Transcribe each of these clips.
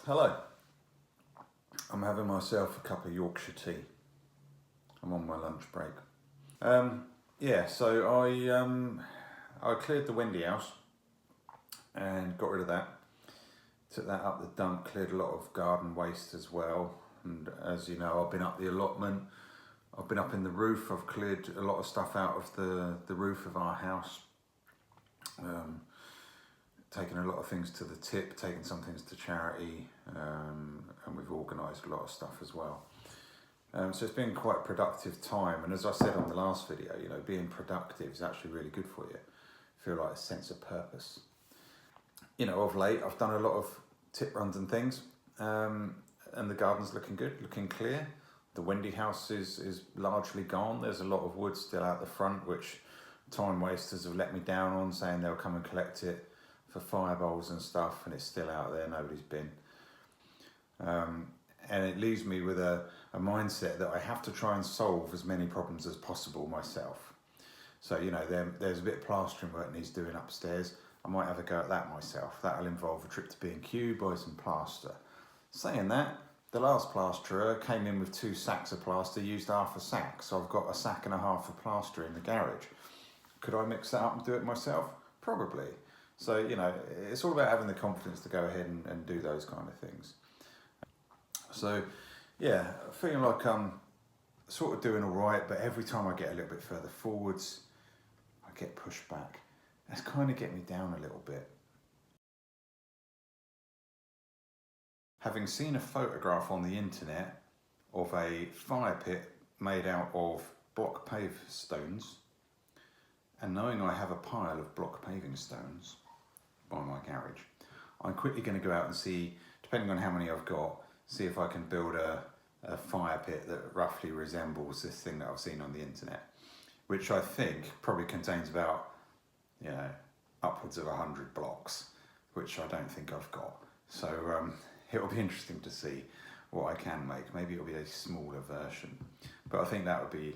Hello, I'm having myself a cup of Yorkshire tea. I'm on my lunch break. I cleared the Wendy house and got rid of that. Took that up the dump, cleared a lot of garden waste as well. And as you know, I've been up the allotment, I've been up in the roof, I've cleared a lot of stuff out of the roof of our house. Taken a lot of things to the tip, taken some things to charity, and we've organised a lot of stuff as well. So it's been quite a productive time, and as I said on the last video, you know, being productive is actually really good for you. Feel like a sense of purpose. You know, of late I've done a lot of tip runs and things, and the garden's looking good, looking clear. The Wendy house is largely gone. There's a lot of wood still out the front, which time wasters have let me down on, saying they'll come and collect it for fire bowls and stuff, and it's still out there, nobody's been. And it leaves me with a mindset that I have to try and solve as many problems as possible myself. So, you know, there's a bit of plastering work needs doing upstairs. I might have a go at that myself. That'll involve a trip to B&Q, buy some plaster. Saying that, the last plasterer came in with 2 sacks of plaster, used half a sack. So I've got a sack and a half of plaster in the garage. Could I mix that up and do it myself? Probably. So, you know, it's all about having the confidence to go ahead and do those kind of things. So, yeah, feeling like I'm sort of doing all right, but every time I get a little bit further forwards, I get pushed back. That's kind of getting me down a little bit. Having seen a photograph on the internet of a fire pit made out of block pave stones, and knowing I have a pile of block paving stones by my garage, I'm quickly going to go out and see, depending on how many I've got, see if I can build a fire pit that roughly resembles this thing that I've seen on the internet, which I think probably contains about, you know, upwards of 100 blocks, which I don't think I've got. So it'll be interesting to see what I can make. Maybe it'll be a smaller version, but I think that would be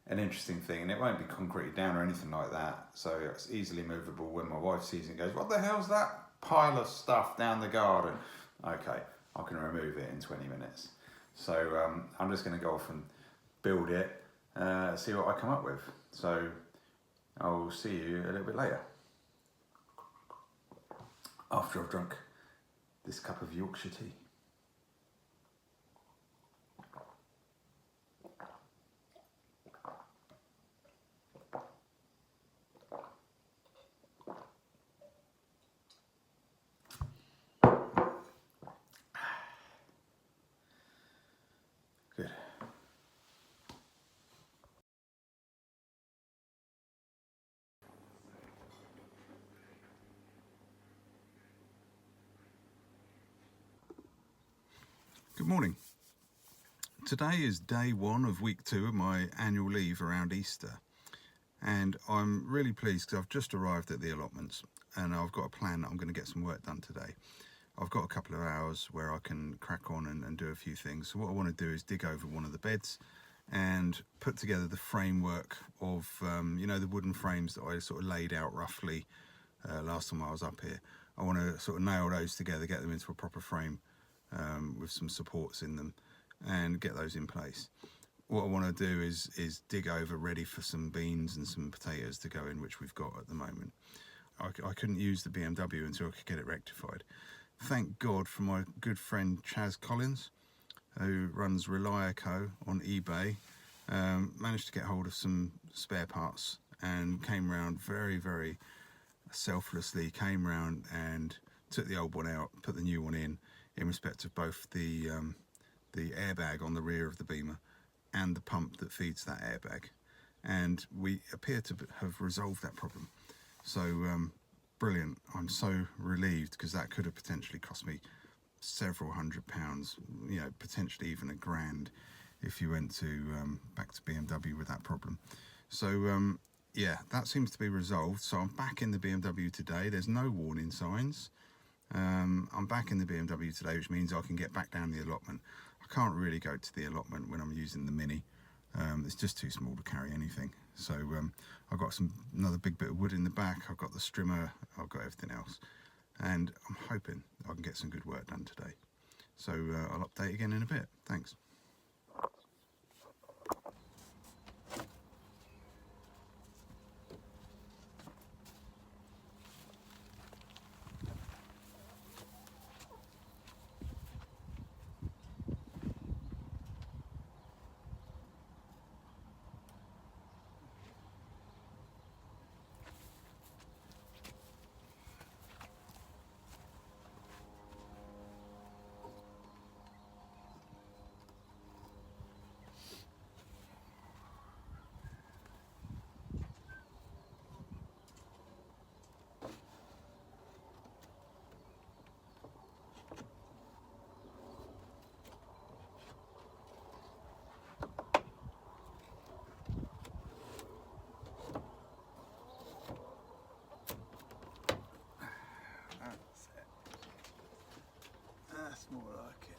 an interesting thing, and it won't be concrete down or anything like that, so it's easily movable. When my wife sees it and goes, "What the hell's that pile of stuff down the garden?" Okay, I can remove it in 20 minutes. So I'm just going to go off and build it, see what I come up with. So I'll see you a little bit later, after I've drunk this cup of Yorkshire tea. Good. Good morning. Today is day 1 of week 2 of my annual leave around Easter, and I'm really pleased because I've just arrived at the allotments and I've got a plan that I'm going to get some work done today. I've got a couple of hours where I can crack on and do a few things. So what I want to do is dig over one of the beds and put together the framework of, you know, the wooden frames that I sort of laid out roughly last time I was up here. I want to sort of nail those together, get them into a proper frame with some supports in them, and get those in place. What I want to do is dig over ready for some beans and some potatoes to go in, which we've got at the moment. I couldn't use the BMW until I could get it rectified. Thank God for my good friend Chaz Collins, who runs Reliaco on eBay. Managed to get hold of some spare parts and came round very, very selflessly, came round and took the old one out, put the new one in respect of both the airbag on the rear of the Beamer and the pump that feeds that airbag. And we appear to have resolved that problem. So brilliant. I'm so relieved, because that could have potentially cost me several £100, you know, potentially even £1,000 if you went to back to BMW with that problem. So yeah, that seems to be resolved. So I'm back in the BMW today. There's no warning signs. I'm back in the BMW today, which means I can get back down the allotment. I can't really go to the allotment when I'm using the Mini. It's just too small to carry anything. So I've got another big bit of wood in the back. I've got the strimmer. I've got everything else. and I'm hoping I can get some good work done today. So I'll update again in a bit. Thanks. That's more like it.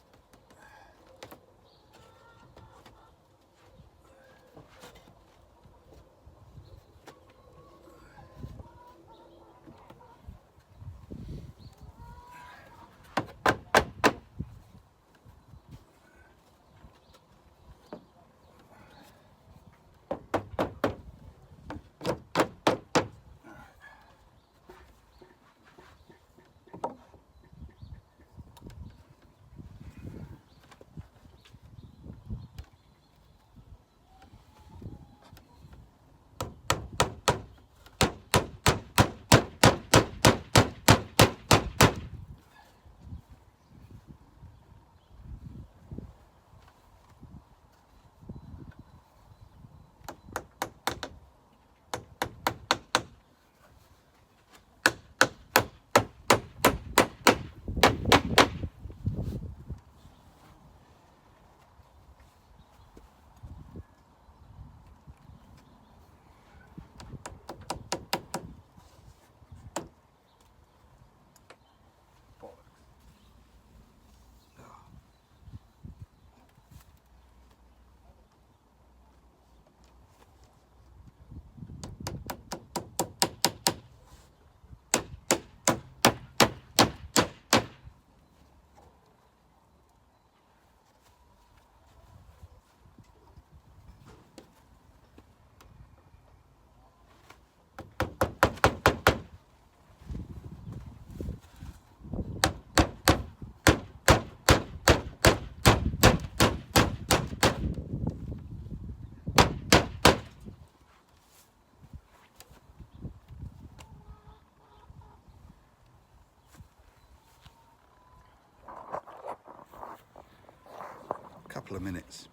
Couple of minutes.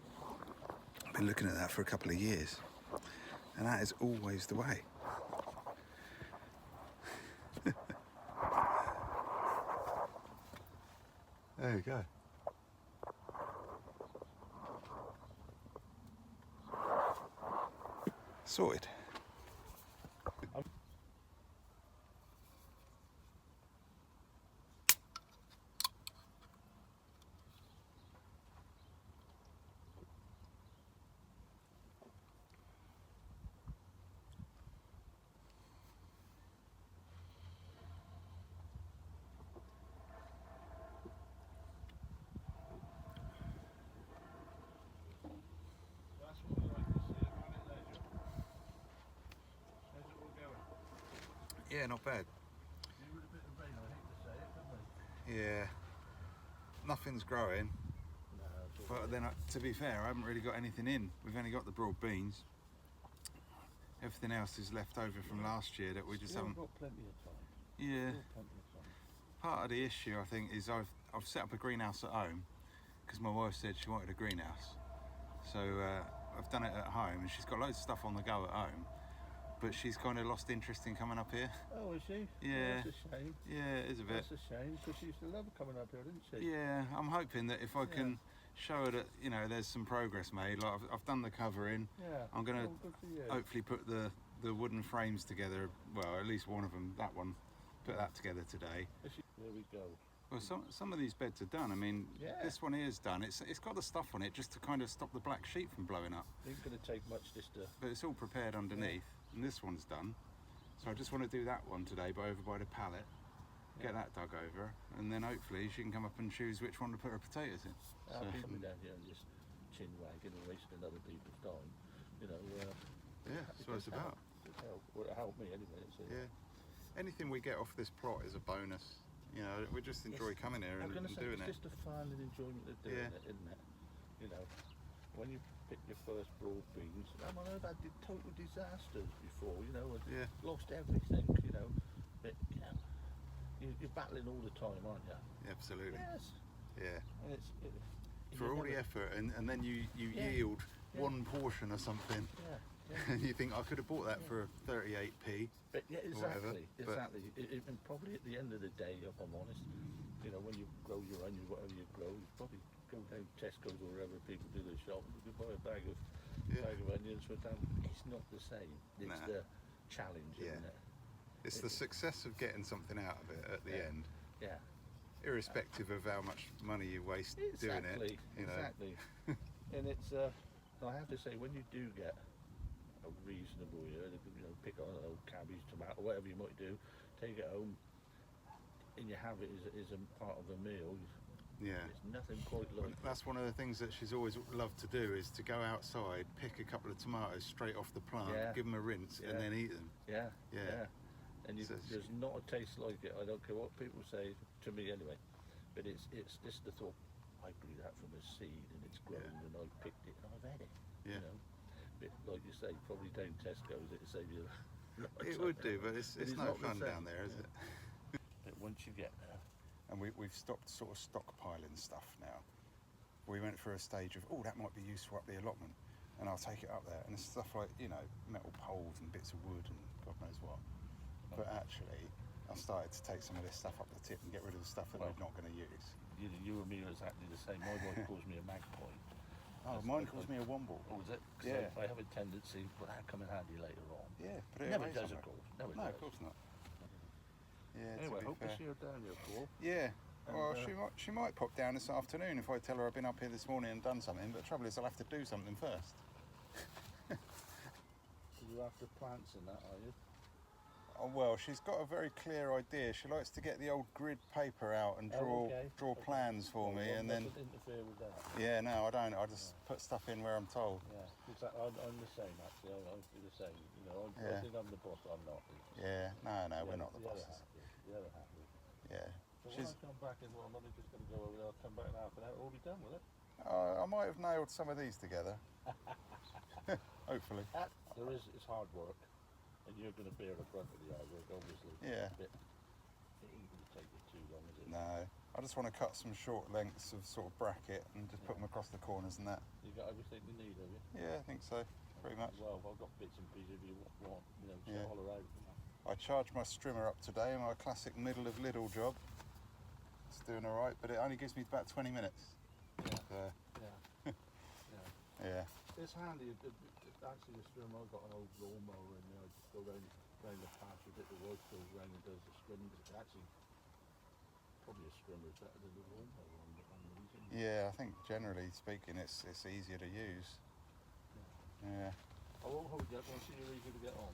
I've been looking at that for a couple of years, and that is always the way. There you go. Sorted. Yeah, not bad. Yeah, nothing's growing, but then to be fair, I haven't really got anything in. We've only got the broad beans. Everything else is left over from last year that we just haven't. Got plenty of time. Yeah. Plenty of time. Part of the issue, I think, is I've set up a greenhouse at home because my wife said she wanted a greenhouse. So I've done it at home, and she's got loads of stuff on the go at home. But she's kind of lost interest in coming up here. Oh, is she? Yeah. Oh, that's a shame. Yeah, it is a bit. That's a shame, because she used to love coming up here, didn't she? Yeah, I'm hoping that if I can show her that, you know, there's some progress made. Like I've done the covering. Yeah. I'm gonna good for you. hopefully put the wooden frames together. Well, at least one of them, that one, put that together today. There we go. Well, some of these beds are done. I mean, this one here is done. It's got the stuff on it just to kind of stop the black sheet from blowing up. It ain't going to take much just to... But it's all prepared underneath, and this one's done. So I just want to do that one today, but over by the pallet. get that dug over, and then hopefully she can come up and choose which one to put her potatoes in. People down here and just chin wagging and wasting other people's time, you know. Yeah, that's what it's about. Well, it helped me anyway. So. Yeah. Anything we get off this plot is a bonus. You know, we just enjoy coming here and doing it. It's just the fun and enjoyment of doing it, isn't it? You know, when you pick your first broad beans, I've had total disasters before, you know, and lost everything, you know. But, you know, you're battling all the time, aren't you? Absolutely. Yes. Yeah. And for all the effort, and then you yield one portion of something. Yeah. And you think I could have bought that for 38p. But yeah, exactly. Whatever, and probably at the end of the day, if I'm honest, you know, when you grow your onions, whatever you grow, you probably go down Tesco's or wherever people do their shop, you can buy a bag of onions for them. It's not the same. It's the challenge, isn't it? It's the success of getting something out of it at the end. Yeah. Irrespective of how much money you waste doing it. You know. Exactly. And it's, I have to say, when you do get a reasonable year, you know, pick on cabbage, tomato, whatever you might do, take it home, and you have it as a part of a meal. Yeah. It's nothing quite like. That's one of the things that she's always loved to do, is to go outside, pick a couple of tomatoes straight off the plant, give them a rinse, and then eat them. Yeah. And So there's not a taste like it. I don't care what people say to me anyway. But it's just the thought. I grew that from a seed, and it's grown, and I picked it, and I've had it. Yeah. You know? But like you say, probably down Tesco's, it'd save you. It would do, but it's no fun down there, is it? But once you get there. And we've stopped sort of stockpiling stuff now. We went through a stage of, that might be useful up the allotment, and I'll take it up there. And it's stuff like, you know, metal poles and bits of wood and God knows what. But actually, I started to take some of this stuff up the tip and get rid of the stuff that we're not going to use. You and me are exactly the same. My wife calls me a magpie. Mine calls me a womble. Oh, is it? I have a tendency, but that'll come in handy later on. Yeah, but it never does, of course. Never does. Of course not. Yeah. Anyway, hope to see her down here, Paul. Yeah. Well, she might pop down this afternoon if I tell her I've been up here this morning and done something. But the trouble is, I'll have to do something first. You after plants and that, are you? Oh, well, she's got a very clear idea. She likes to get the old grid paper out and draw plans for me, and then. Interfere with that. Yeah, no, I don't. I just put stuff in where I'm told. Yeah, exactly. I'm the same actually. I'm the same. You know, I think I'm the boss. I'm not. Yeah, no, we're not the bosses. The other half. Yeah. So when I come back in, I'm only just going to go over there. I'll come back in half an hour. We'll be done with it. I might have nailed some of these together. Hopefully. It's hard work. And you're going to bear the brunt of the hard work, obviously. Yeah. But it ain't going to take you too long, is it? No. I just want to cut some short lengths of sort of bracket and just put them across the corners and that. You got everything you need, have you? Yeah, I think so. Pretty much. Well, I've got bits and pieces if you want, you know, to holler out. I charged my strimmer up today, my classic middle of Lidl job. It's doing all right, but it only gives me about 20 minutes. Yeah. It's handy. Actually, the strimmer, I've got an old lawnmower in there. I just go round the patch a bit. The wife goes round and does the strimmer. Actually, probably a strimmer is better than the lawnmower on these. Yeah, I think generally speaking, it's easier to use. Yeah. I won't hold you up. I'll see you're easy to get on.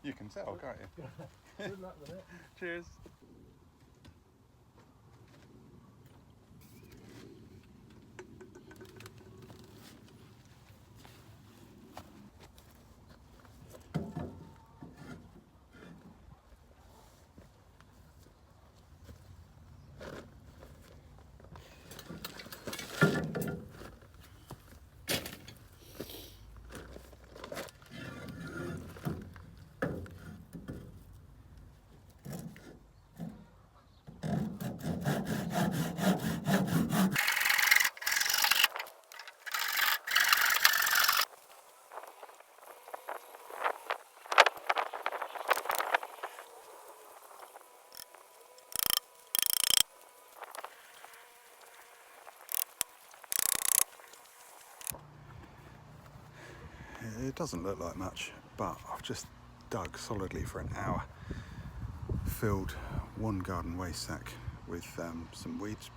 You can tell, can't you? Good luck with it. Cheers. It doesn't look like much, but I've just dug solidly for an hour, filled one garden waste sack with some weeds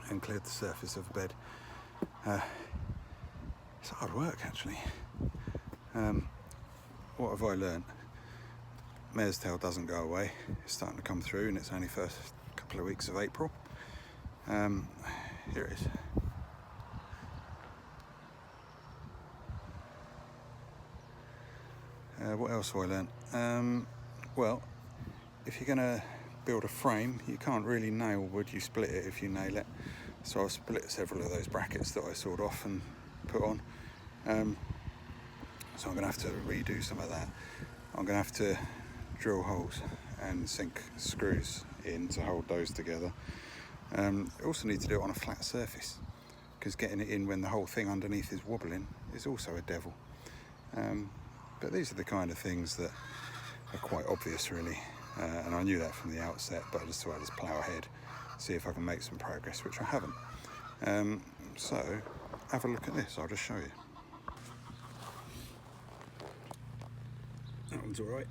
and cleared the surface of the bed. It's hard work actually. What have I learnt? mare's tail doesn't go away. It's starting to come through, and it's only first couple of weeks of April. Here it is. What else have I learnt? Well, if you're going to build a frame, you can't really nail wood, you split it if you nail it. So I've split several of those brackets that I sawed off and put on. So I'm going to have to redo some of that. I'm going to have to drill holes and sink screws in to hold those together. I also need to do it on a flat surface, because getting it in when the whole thing underneath is wobbling is also a devil. But these are the kind of things that are quite obvious, really, and I knew that from the outset, but I just thought I'd just plough ahead, see if I can make some progress, which I haven't. So have a look at this, I'll just show you. That one's alright,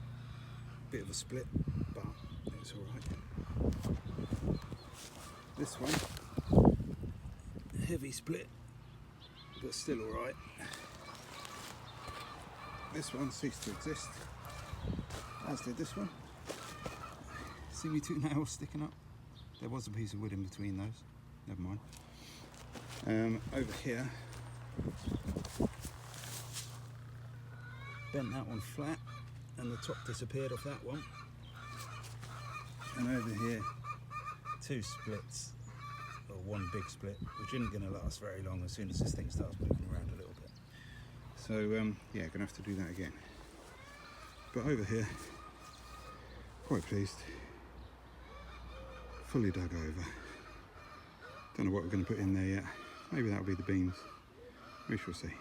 bit of a split, but it's alright. This one, heavy split, but still alright. This one ceased to exist, as did this one. See me two nails sticking up? There was a piece of wood in between those, never mind. Over here, bent that one flat and the top disappeared off that one. And over here, two splits, or one big split, which isn't going to last very long as soon as this thing starts moving around a little bit. So yeah, gonna have to do that again. But over here, quite pleased. Fully dug over. Don't know what we're going to put in there yet. Maybe that'll be the beans. We shall see.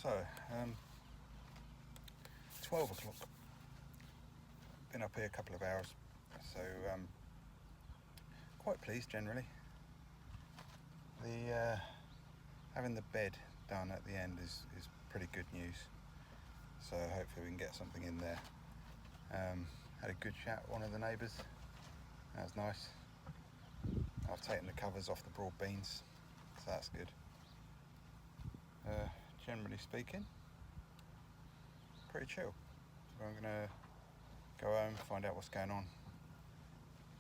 So, 12 o'clock. Been up here a couple of hours, so quite pleased generally. The having the bed done at the end is pretty good news. So hopefully we can get something in there. Had a good chat with one of the neighbours. That was nice. I've taken the covers off the broad beans, so that's good. Generally speaking, pretty chill. So I'm gonna go home, find out what's going on,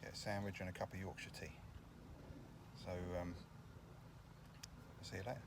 get a sandwich and a cup of Yorkshire tea. So I'll see you later.